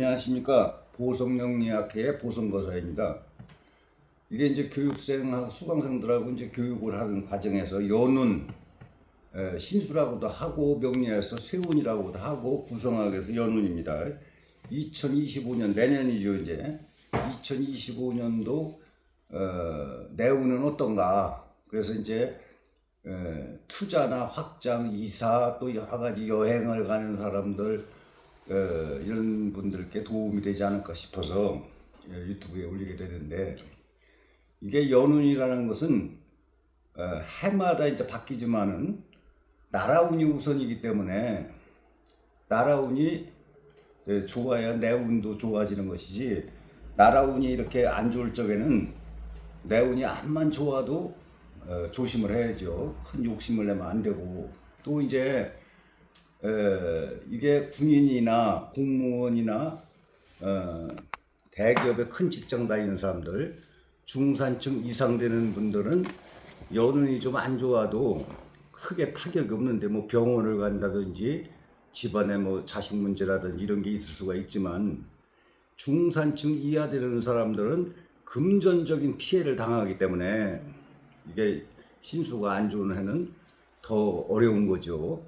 안녕하십니까. 보성영리학회의 보성거사입니다. 이게 이제 교육생하고 수강생들하고 이제 교육을 하는 과정에서 연운, 신수라고도 하고 명리에서 세운이라고도 하고 구성학에서 연운입니다. 2025년 내년이죠. 이제 2025년도 내운은 어떤가. 그래서 이제 투자나 확장, 이사 또 여러 가지 여행을 가는 사람들 이런 분들께 도움이 되지 않을까 싶어서 유튜브에 올리게 되는데, 이게 연운이라는 것은 해마다 이제 바뀌지만은 나라운이 우선이기 때문에 나라운이 좋아야 내 운도 좋아지는 것이지, 나라운이 이렇게 안 좋을 적에는 내 운이 암만 좋아도 조심을 해야죠. 큰 욕심을 내면 안 되고, 또 이제 이게 군인이나 공무원이나 대기업의 큰 직장 다니는 사람들, 중산층 이상 되는 분들은 연운이 좀 안 좋아도 크게 타격이 없는데, 뭐 병원을 간다든지 집안에 뭐 자식 문제라든지 이런 게 있을 수가 있지만, 중산층 이하 되는 사람들은 금전적인 피해를 당하기 때문에 이게 신수가 안 좋은 해는 더 어려운 거죠.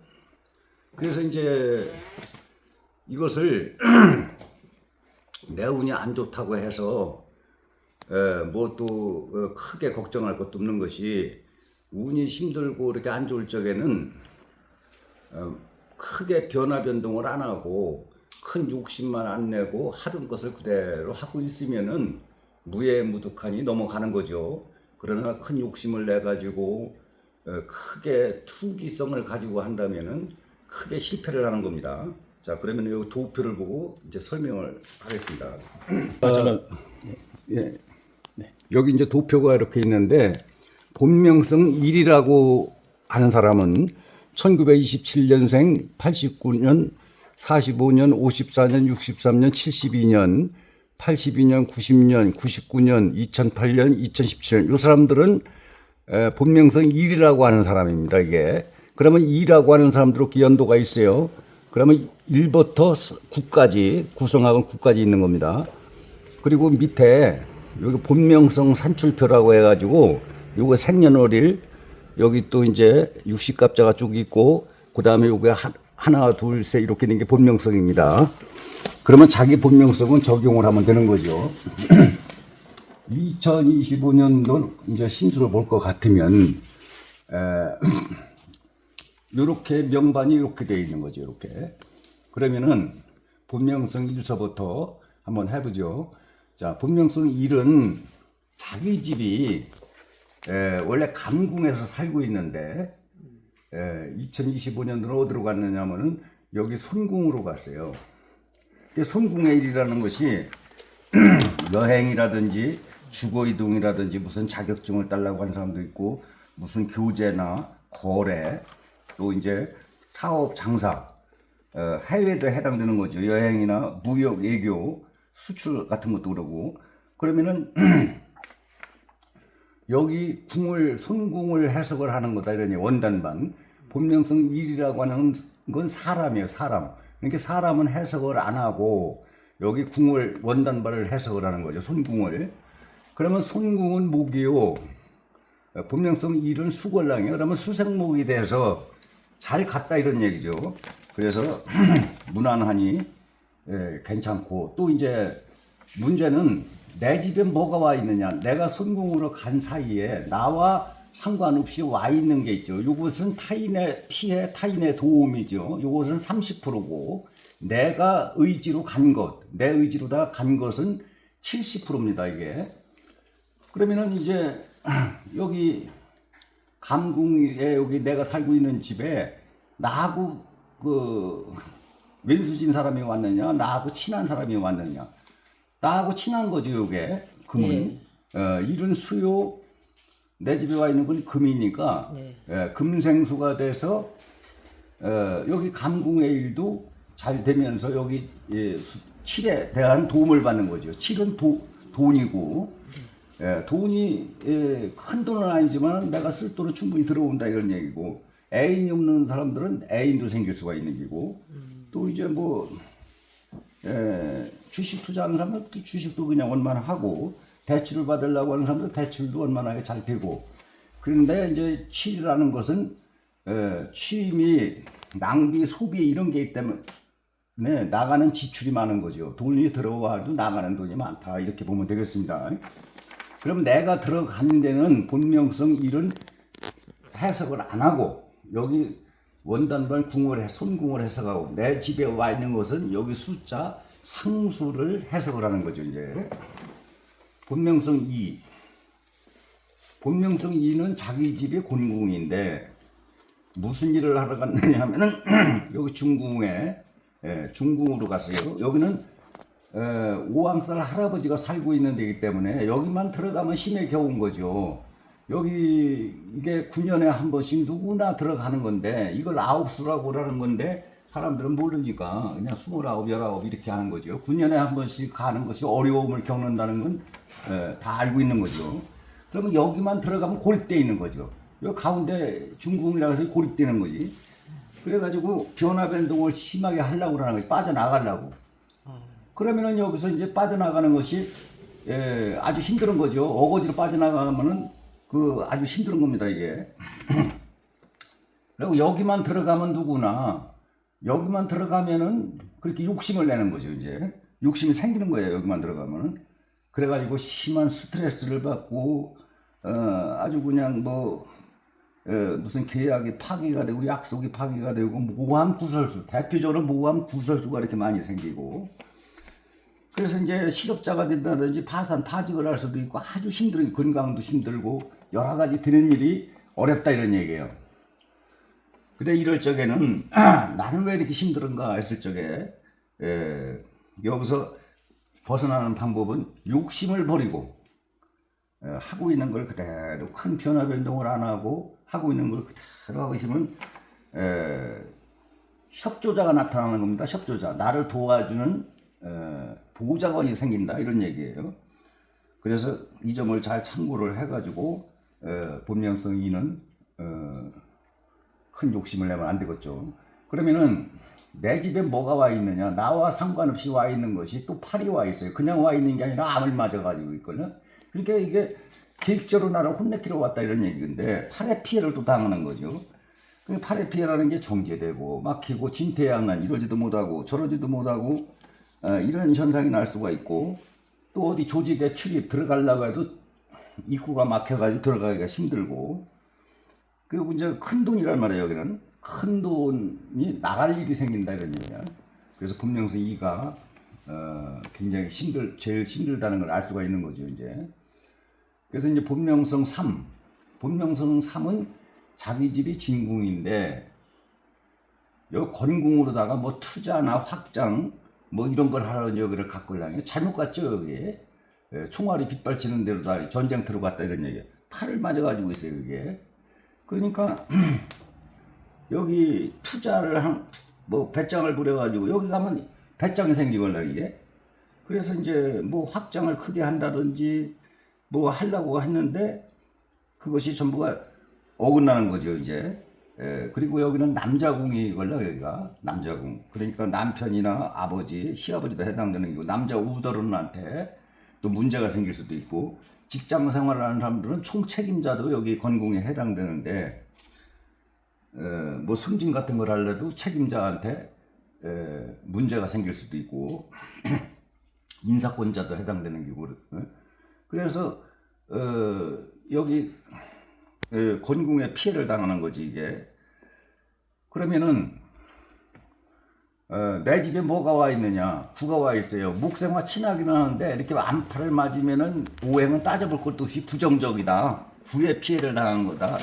그래서 이제 이것을 내 운이 안 좋다고 해서 뭐 또 크게 걱정할 것도 없는 것이, 운이 힘들고 이렇게 안 좋을 적에는 크게 변화 변동을 안 하고 큰 욕심만 안 내고 하던 것을 그대로 하고 있으면은 무해무득하니 넘어가는 거죠. 그러나 큰 욕심을 내 가지고 크게 투기성을 가지고 한다면은 크게 실패를 하는 겁니다. 자, 그러면 이 도표를 보고 이제 설명을 하겠습니다. 잠깐. 예. 네. 여기 이제 도표가 이렇게 있는데, 본명성 1이라고 하는 사람은 1927년생, 89년, 45년, 54년, 63년, 72년, 82년, 90년, 99년, 2008년, 2017년, 이 사람들은 본명성 1이라고 하는 사람입니다. 이게. 그러면 2라고 하는 사람들은 연도가 있어요. 그러면 1부터 9까지, 구성학은 9까지 있는 겁니다. 그리고 밑에 여기 본명성 산출표라고 해가지고 요거 생년월일, 여기 또 이제 60갑자가 쭉 있고, 그 다음에 요게 하나, 둘, 셋 이렇게 있는 게 본명성입니다. 그러면 자기 본명성은 적용을 하면 되는 거죠. 2025년도 이제 신수를 볼 것 같으면, 요렇게 명반이 이렇게 되어 있는 거죠. 이렇게. 그러면은 본명성 1서부터 한번 해보죠. 자, 본명성 1은 자기 집이 원래 감궁에서 살고 있는데 2025년도로 어디로 갔느냐면은 여기 손궁으로 갔어요. 손궁의 일이라는 것이 여행이라든지 주거이동이라든지 무슨 자격증을 따려고 하는 사람도 있고, 무슨 교제나 거래, 또 이제 사업, 장사, 해외도 해당되는 거죠. 여행이나 무역, 외교, 수출 같은 것도 그러고. 그러면은 여기 궁을, 손궁을 해석을 하는 거다 이러니, 원단반. 본명성 1이라고 하는 건 사람이에요. 사람. 그러니까 사람은 해석을 안 하고 여기 궁을, 원단반을 해석을 하는 거죠. 손궁을. 그러면 손궁은 목이요, 본명성 1은 수걸랑이에요. 그러면 수생목이 돼서 잘 갔다 이런 얘기죠. 그래서 무난하니 괜찮고, 또 이제 문제는 내 집에 뭐가 와 있느냐. 내가 손궁으로 간 사이에 나와 상관없이 와 있는 게 있죠. 이것은 타인의 피해, 타인의 도움이죠. 이것은 30%고, 내가 의지로 간 것, 내 의지로 다 간 것은 70%입니다. 이게. 그러면은 이제 여기 감궁에, 여기 내가 살고 있는 집에 나하고 그 왼수진 사람이 왔느냐, 나하고 친한 사람이 왔느냐. 나하고 친한 거죠. 요게 금은. 일은 수요, 내 집에 와 있는 건 금이니까 금생수가 돼서 여기 감궁의 일도 잘 되면서 여기 칠에 대한 도움을 받는 거죠. 칠은 돈이고, 돈이 큰 돈은 아니지만 내가 쓸 돈은 충분히 들어온다 이런 얘기고, 애인이 없는 사람들은 애인도 생길 수가 있는 거고, 또 이제 뭐 주식 투자하는 사람은 주식도 그냥 원만하고 대출을 받으려고 하는 사람도 대출도 원만하게 잘 되고 그런데 이제 취라는 것은 취미, 낭비, 소비 이런 게 있기 때문에 나가는 지출이 많은 거죠. 돈이 들어와도 나가는 돈이 많다 이렇게 보면 되겠습니다. 그럼 내가 들어가는 데는 본명성 일은 해석을 안 하고 여기 원단발 궁을 손궁을 해석하고 내 집에 와 있는 것은 여기 숫자 상수를 해석을 하는 거죠. 이제 본명성 2. 본명성 2는 자기 집의 곤궁인데 무슨 일을 하러 갔느냐 하면은 여기 중궁에 중궁으로 갔어요. 여기는 오왕살 할아버지가 살고 있는 데이기 때문에 여기만 들어가면 심해 겨운 거죠. 여기 이게 9년에 한 번씩 누구나 들어가는 건데 이걸 아홉수라고 하는 건데 사람들은 모르니까 그냥 29, 19 이렇게 하는 거죠. 9년에 한 번씩 가는 것이 어려움을 겪는다는 건 다 알고 있는 거죠. 그러면 여기만 들어가면 고립되어 있는 거죠. 여기 가운데 중궁이라고 해서 고립되는 거지. 그래가지고 변화 변동을 심하게 하려고 하는 거지. 빠져나가려고. 그러면은 여기서 이제 빠져나가는 것이 아주 힘든 거죠. 어거지로 빠져나가면은 그 아주 힘든 겁니다, 이게. 그리고 여기만 들어가면 누구나 여기만 들어가면은 그렇게 욕심을 내는 거죠, 이제. 욕심이 생기는 거예요, 여기만 들어가면은. 그래가지고 심한 스트레스를 받고, 아주 그냥 뭐, 무슨 계약이 파기가 되고, 약속이 파기가 되고, 모함 구설수, 대표적으로 모함 구설수가 이렇게 많이 생기고, 그래서 이제 실업자가 된다든지 파산, 파직을 할 수도 있고, 아주 힘들고, 건강도 힘들고, 여러 가지 되는 일이 어렵다 이런 얘기예요. 그래 이럴 적에는 나는 왜 이렇게 힘들은가 했을 적에 여기서 벗어나는 방법은 욕심을 버리고 하고 있는 걸 그대로 큰 변화 변동을 안 하고 하고 있는 걸 그대로 하고 있으면 협조자가 나타나는 겁니다. 협조자. 나를 도와주는 보좌관이 생긴다 이런 얘기예요. 그래서 이 점을 잘 참고를 해가지고 본명성 2는 큰 욕심을 내면 안 되겠죠. 그러면은 내 집에 뭐가 와 있느냐, 나와 상관없이 와 있는 것이 또 팔이 와 있어요. 그냥 와 있는 게 아니라 암을 맞아가지고 있거든요. 그러니까 이게 계획적으로 나를 혼내키러 왔다 이런 얘기인데 팔에 피해를 또 당하는 거죠. 그 팔에 피해라는 게 정제되고 막히고 진퇴양난 이러지도 못하고 저러지도 못하고 이런 현상이 날 수가 있고 또 어디 조직에 출입 들어가려고 해도 입구가 막혀가지고 들어가기가 힘들고 그리고 이제 큰 돈이란 말이에요. 여기는 큰 돈이 나갈 일이 생긴다 이런 얘기야. 그래서 본명성 2가 굉장히 제일 힘들다는 걸 알 수가 있는 거죠. 이제 그래서 이제 본명성 3, 본명성 3은 자기 집이 진궁인데 여기 건궁으로다가 뭐 투자나 확장 뭐 이런 걸 하러 여기를 갖고 오려면 잘못 갔죠 여기. 총알이 빗발치는 대로 다 전쟁터로 갔다 이런 얘기야. 팔을 맞아가지고 있어요 이게. 그러니까 여기 투자를 뭐 배짱을 부려가지고 여기 가면 배짱이 생기거나 이게. 그래서 이제 뭐 확장을 크게 한다든지 뭐 하려고 했는데 그것이 전부가 어긋나는 거죠 이제. 그리고 여기는 남자궁이걸요 여기가 남자궁. 그러니까 남편이나 아버지, 시아버지도 해당되는 거고 남자 우더른한테 또 문제가 생길 수도 있고 직장 생활을 하는 사람들은 총책임자도 여기 건궁에 해당되는데 뭐 승진 같은 걸 하려도 책임자한테 문제가 생길 수도 있고 인사권자도 해당되는 거고 그래서 여기 건궁에 피해를 당하는 거지 이게. 그러면은 내 집에 뭐가 와 있느냐, 구가 와 있어요. 목생과 친하기는 하는데 이렇게 안파를 맞으면은 오행은 따져볼 것도 없이 부정적이다. 구에 피해를 당한 거다.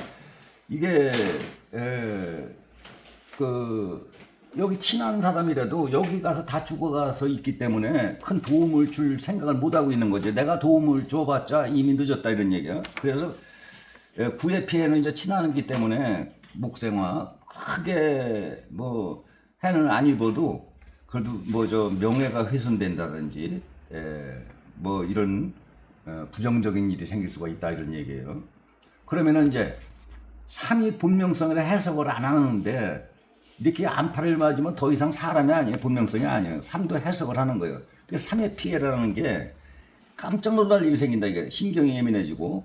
이게 여기 친한 사람이라도 여기 가서 다 죽어가서 있기 때문에 큰 도움을 줄 생각을 못 하고 있는 거죠. 내가 도움을 줘봤자 이미 늦었다 이런 얘기야. 그래서 구의 피해는 이제 친하기 때문에 목생화 크게 뭐 해는 안 입어도 그래도 뭐 저 명예가 훼손된다든지 뭐 이런 부정적인 일이 생길 수가 있다 이런 얘기예요. 그러면은 이제 3이 본명성을 해석을 안 하는데 이렇게 안파를 맞으면 더 이상 사람이 아니에요. 본명성이 아니에요. 삶도 해석을 하는 거예요. 그래서 삶의 피해라는 게 깜짝 놀랄 일이 생긴다. 이게 신경이 예민해지고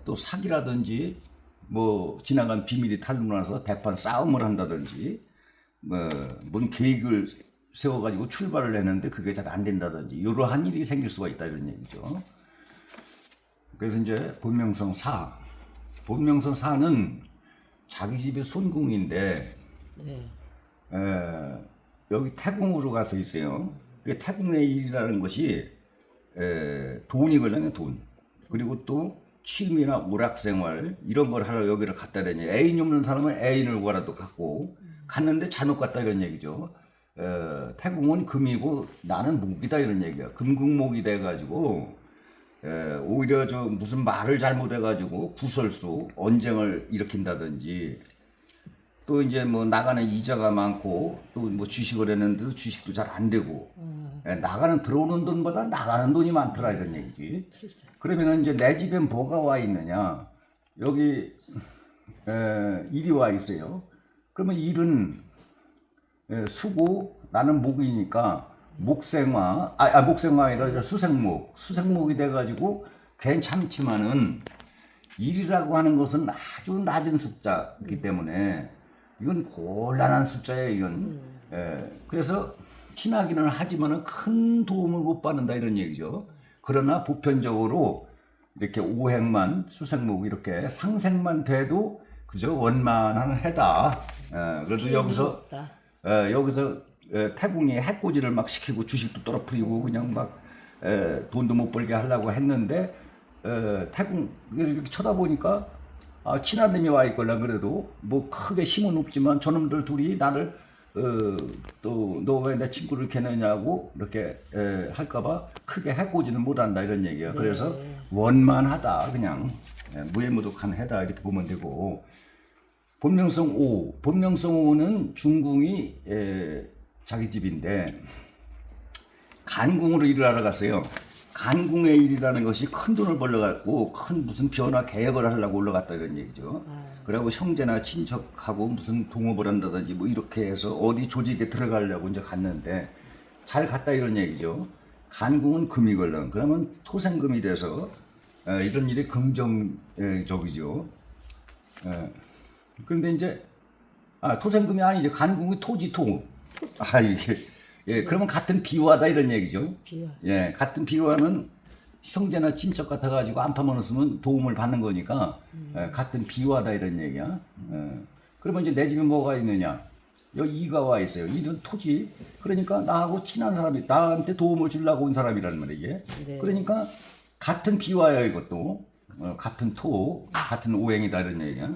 또 사기라든지 뭐 지나간 비밀이 털려나서 대판 싸움을 한다든지 뭔 계획을 세워가지고 출발을 했는데 그게 잘 안 된다든지 이러한 일이 생길 수가 있다 이런 얘기죠. 그래서 이제 본명성 사, 본명성 사는 자기 집의 손궁인데 네. 여기 태궁으로 가서 있어요. 그 태궁의 일이라는 것이 돈이거든요, 돈. 그리고 또 취미나 오락생활 이런 걸 하러 여기를 갔다 다니. 애인이 없는 사람은 애인을 구하러도 갔고 갔는데 잘못 갔다 이런 얘기죠. 태궁은 금이고 나는 목이다 이런 얘기야. 금국목이 돼가지고 오히려 저 무슨 말을 잘못해가지고 구설수 언쟁을 일으킨다든지 또 이제 뭐 나가는 이자가 많고 또 뭐 주식을 했는데도 주식도 잘 안 되고 나가는 들어오는 돈보다 나가는 돈이 많더라 이런 얘기지. 진짜. 그러면은 이제 내 집에 뭐가 와 있느냐 여기 일이 와 있어요. 그러면 일은 수고 나는 목이니까 목생화 아니라 수생목이 돼가지고 괜찮지만은 일이라고 하는 것은 아주 낮은 숫자이기 때문에 이건 곤란한 숫자예요 이건. 그래서 친하기는 하지만은 큰 도움을 못 받는다 이런 얘기죠. 그러나 보편적으로 이렇게 오행만 수생목 이렇게 상생만 돼도 그저 원만한 해다. 그래서 여기서 태궁이 해코지를 막 시키고 주식도 떨어뜨리고 그냥 막 돈도 못 벌게 하려고 했는데 태궁 이렇게 쳐다보니까 친한 놈이 와 있걸라 그래도 뭐 크게 힘은 없지만 저놈들 둘이 나를 또 너 왜 내 친구를 캐느냐고 이렇게 할까봐 크게 해코지는 못한다 이런 얘기야. 네. 그래서 원만하다 그냥 무해무독한 해다 이렇게 보면 되고. 본명성 오, 본명성 오는 중궁이 자기 집인데 간궁으로 일을 하러 갔어요. 간궁의 일이라는 것이 큰 돈을 벌러갖고 큰 무슨 변화 계획을 하려고 올라갔다 이런 얘기죠. 그리고 형제나 친척하고 무슨 동업을 한다든지 뭐 이렇게 해서 어디 조직에 들어가려고 이제 갔는데 잘 갔다 이런 얘기죠. 간궁은 금이걸랑 그러면 토생금이 돼서 이런 일이 긍정적이죠. 그런데 이제 토생금이 아니죠. 간궁이 토지 토. 이게 그러면 같은 비화다 이런 얘기죠. 비화. 같은 비화는 형제나 친척 같아가지고 안파만 없으면 도움을 받는 거니까 같은 비화다 이런 얘기야. 그러면 이제 내 집에 뭐가 있느냐? 여기 이가 와 있어요. 이는 토지. 그러니까 나하고 친한 사람이 나한테 도움을 주려고 온 사람이라는 말이에요. 네. 그러니까 같은 비화야 이것도. 같은 토, 같은 오행이다 이런 얘기야.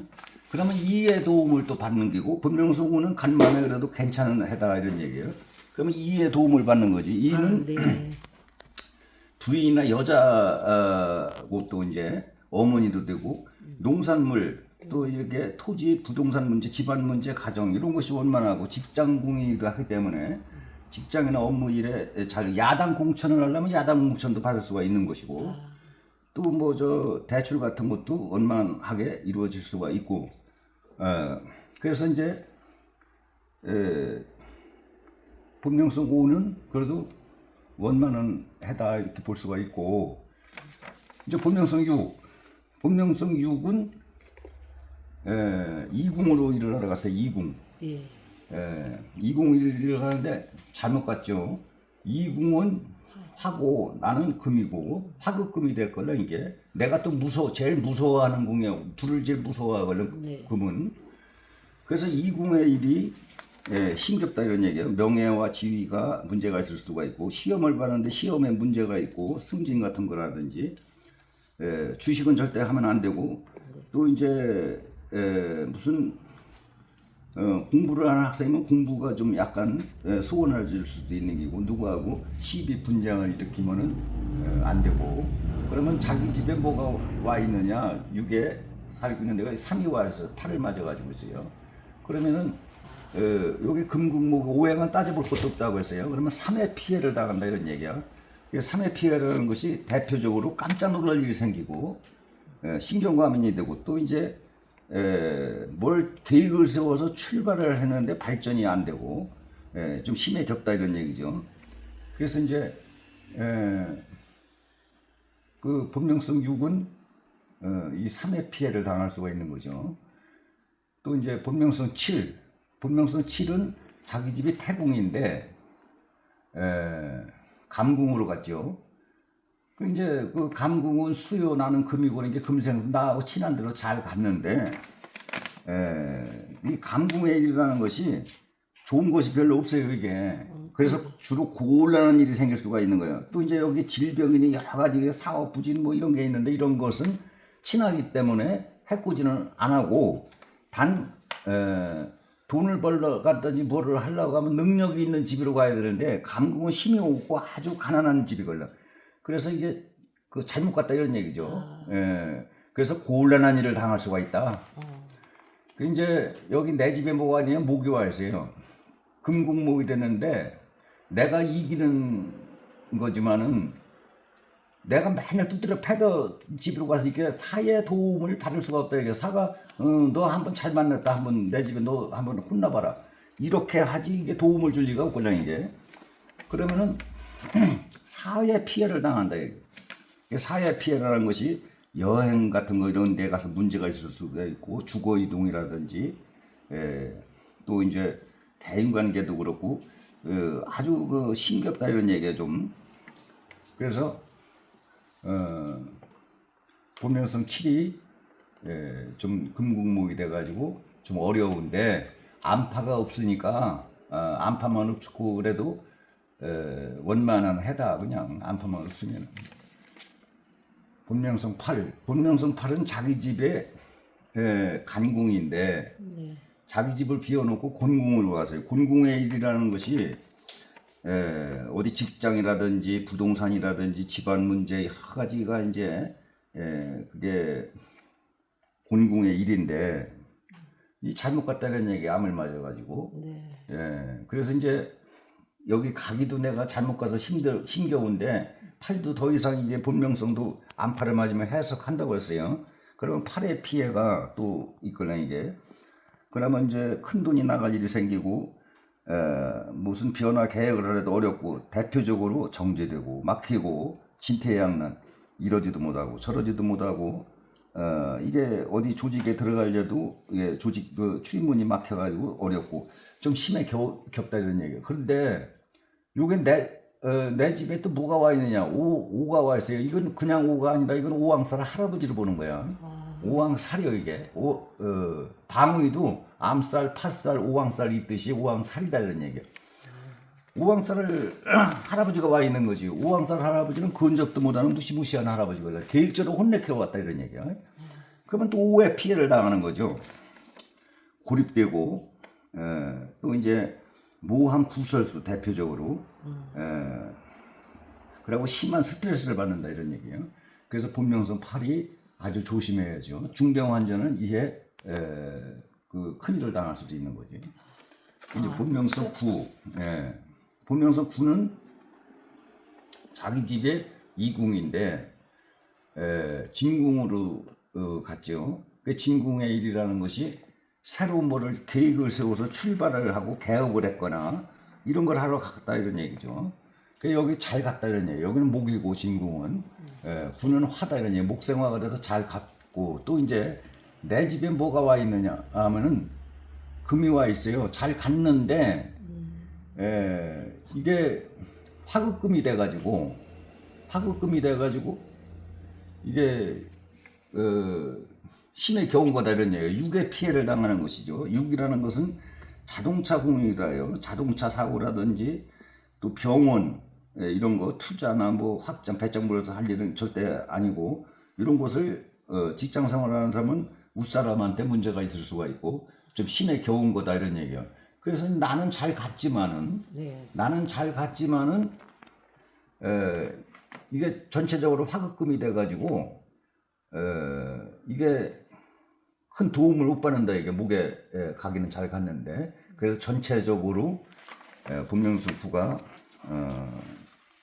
그러면 이의 도움을 또 받는 게고 본명성우는 간만에 그래도 괜찮은 해다 이런 얘기예요. 그러면 이의 도움을 받는 거지. 이는 네. 부인이나 여자고 또 이제 어머니도 되고 농산물 또 이렇게 토지 부동산 문제 집안 문제 가정 이런 것이 원만하고 직장궁이기도 하기 때문에 직장이나 업무 일에 잘 야당 공천을 하려면 야당 공천도 받을 수가 있는 것이고 또 뭐 저 대출 같은 것도 원만하게 이루어질 수가 있고 그래서 이제 본명성 5는 그래도 원만한 해다 이렇게 볼 수가 있고 이제 본명성 6 본명성 6은 2궁으로 일을 하러 갔어요. 2궁. 예. 2궁 일을 하는데 잘못 갔죠. 2궁은 화고 나는 금이고 화극금이 됐걸요. 이게 내가 또 제일 무서워하는 궁이에요. 불을 제일 무서워하거든. 네. 금은. 그래서 2궁의 일이 힘겹다 이런 얘기예요. 명예와 지위가 문제가 있을 수가 있고 시험을 봤는데 시험에 문제가 있고 승진 같은 거라든지 주식은 절대 하면 안 되고 또 이제 무슨 공부를 하는 학생이면 공부가 좀 약간 소원해질 수도 있는 기고 누구하고 시비 분쟁을 일으키면은 안 되고 그러면 자기 집에 뭐가 와 있느냐 6에 살고 있는 데가 3이 와 있어요. 8을 맞아가지고 있어요. 그러면은 여기 금국목 오행은 따져볼 것도 없다고 했어요. 그러면 3의 피해를 당한다 이런 얘기야. 3의 피해라는 것이 대표적으로 깜짝 놀랄 일이 생기고 신경과민이 되고 또 이제 뭘 계획을 세워서 출발을 했는데 발전이 안 되고 좀 심해 겹다 이런 얘기죠. 그래서 이제 그 본명성 6은 이 3의 피해를 당할 수가 있는 거죠. 또 이제 본명성 7, 본명성 7은 자기 집이 태궁인데 감궁으로 갔죠. 그 이제 그 감궁은 수요 나는 금이고 이게 금생 나하고 친한 대로 잘 갔는데 이 감궁의 일이라는 것이 좋은 것이 별로 없어요 이게. 그래서 주로 곤란한 일이 생길 수가 있는 거예요. 또 이제 여기 질병이니 여러 가지 사업 부진 뭐 이런 게 있는데 이런 것은 친하기 때문에 해코지는 안 하고 단 돈을 벌러 갔든지 뭐를 하려고 하면 능력이 있는 집으로 가야 되는데 감궁은 힘이 없고 아주 가난한 집이걸려. 그래서 이게 그 잘못 갔다 이런 얘기죠. 그래서 곤란한 일을 당할 수가 있다. 그 이제 여기 내 집에 뭐가 아니냐 목이 와 있어요. 금국목이 됐는데 내가 이기는 거지만은 내가 맨날 두드려 패도 집으로 가서 이렇게 사의 도움을 받을 수가 없다. 이게 사가 너 한번 잘 만났다. 한번 내 집에 너 한번 혼나봐라. 이렇게 하지 이게 도움을 줄 리가 없거든 이게. 그러면은 사회 피해를 당한다. 이게. 사회 피해라는 것이 여행 같은 거 이런 데 가서 문제가 있을 수가 있고 주거 이동이라든지 또 이제 대인관계도 그렇고 아주 그 심겹다 이런 얘기가 좀. 그래서 본명성 7이 좀 금국목이 돼가지고 좀 어려운데 안파가 없으니까 안파만 없고 그래도 원만한 해다. 그냥 안파만 없으면. 본명성 8, 본명성 8은 자기 집에 간궁인데 자기 집을 비워놓고 곤궁으로 가세요. 곤궁의 일이라는 것이 어디 직장이라든지 부동산이라든지 집안 문제 여러 가지가 이제 그게 곤궁의 일인데 이 잘못 갔다는 얘기 암을 맞아가지고 그래서 이제 여기 가기도 내가 잘못 가서 힘겨운데 팔도 더 이상 이게 본명성도 안파를 맞으면 해석한다고 했어요. 그러면 팔의 피해가 또 있거나 이게 그러면 이제 큰 돈이 나갈 일이 생기고 무슨 변화 계획을 해도 어렵고 대표적으로 정제되고 막히고 진퇴양난 이러지도 못하고 저러지도 못하고 이게 어디 조직에 들어가려도 이게 조직 그 출입문이 막혀가지고 어렵고 좀 심해 겹다 이런 얘기예요. 그런데 요게 내 집에 또 뭐가 와 있느냐? 오가 와 있어요. 이건 그냥 오가 아니라 이건 오왕살 할아버지를 보는 거야. 오왕살이요 이게. 방위도 암살, 팥살, 오왕살이 있듯이 오왕살이다 이런 얘기예요. 오왕살을 할아버지가 와 있는 거지. 오왕살 할아버지는 근접도 못하는 무시무시한 할아버지거든. 계획적으로 혼내켜 왔다 이런 얘기야. 그러면 또 오의 피해를 당하는 거죠. 고립되고 또 이제 모함 구설수 대표적으로 그리고 심한 스트레스를 받는다 이런 얘기예요. 그래서 본명성 8이 아주 조심해야죠. 중병 환자는 이에 그 큰일을 당할 수도 있는 거죠. 이제 본명성 9, 본명성 9는 자기 집에 이궁인데 진궁으로 갔죠. 그 진궁의 일이라는 것이 새로운 뭐를 계획을 세워서 출발을 하고 개업을 했거나 이런 걸 하러 갔다 이런 얘기죠. 그 여기 잘 갔다 이런 얘기. 여기는 목이고 진궁은 구는 화다 이런 얘기. 목생화가 돼서 잘 갔고 또 이제 내 집에 뭐가 와 있느냐 하면은 금이 와 있어요. 잘 갔는데 이게 화급금이 돼가지고 이게 신의 겨운 거다 이런 얘기예요. 육의 피해를 당하는 것이죠. 육이라는 것은 자동차 공유가요. 자동차 사고라든지 또 병원 이런 거 투자나 뭐 확장 배짱물에서 할 일은 절대 아니고 이런 것을 직장 생활하는 사람은 윗사람한테 문제가 있을 수가 있고 좀 신의 겨운 거다 이런 얘기예요. 그래서 나는 잘 갔지만은 이게 전체적으로 화급금이 돼가지고 이게 큰 도움을 못 받는다. 이게 목에 가기는 잘 갔는데 그래서 전체적으로 본명성 9가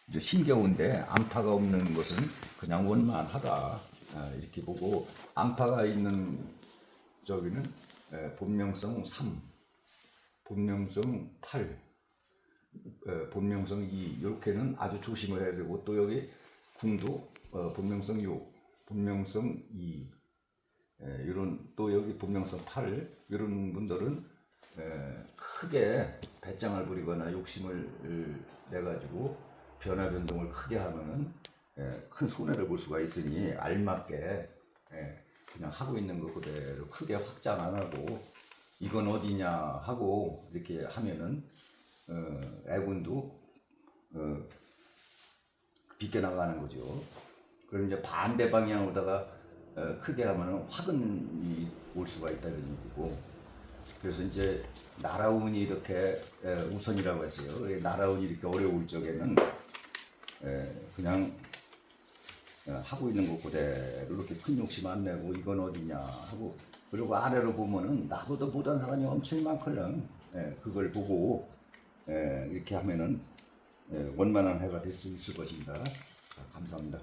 이제 심겨운데 안파가 없는 것은 그냥 원만하다 이렇게 보고 안파가 있는 저기는 본명성 3, 본명성 8, 본명성 2 이렇게는 아주 조심을 해야 되고 또 여기 궁도 본명성 6, 본명성 2 이런 또 여기 본명성 8 이런 분들은 크게 배짱을 부리거나 욕심을 내 가지고 변화 변동을 크게 하면은 큰 손해를 볼 수가 있으니 알맞게 그냥 하고 있는 것 그대로 크게 확장 안 하고 이건 어디냐 하고 이렇게 하면은 애군도 비껴나가는 거죠. 그럼 이제 반대 방향으로다가 크게 하면은 화근이 올 수가 있다는 얘기고, 그래서 이제 나라운이 이렇게 우선이라고 했어요. 나라운이 이렇게 어려울 적에는 그냥 하고 있는 것 그대로 이렇게 큰 욕심 안 내고 이건 어디냐 하고, 그리고 아래로 보면은 나보다 못한 사람이 엄청 많거든. 그걸 보고 이렇게 하면은 원만한 해가 될 수 있을 것입니다. 자, 감사합니다.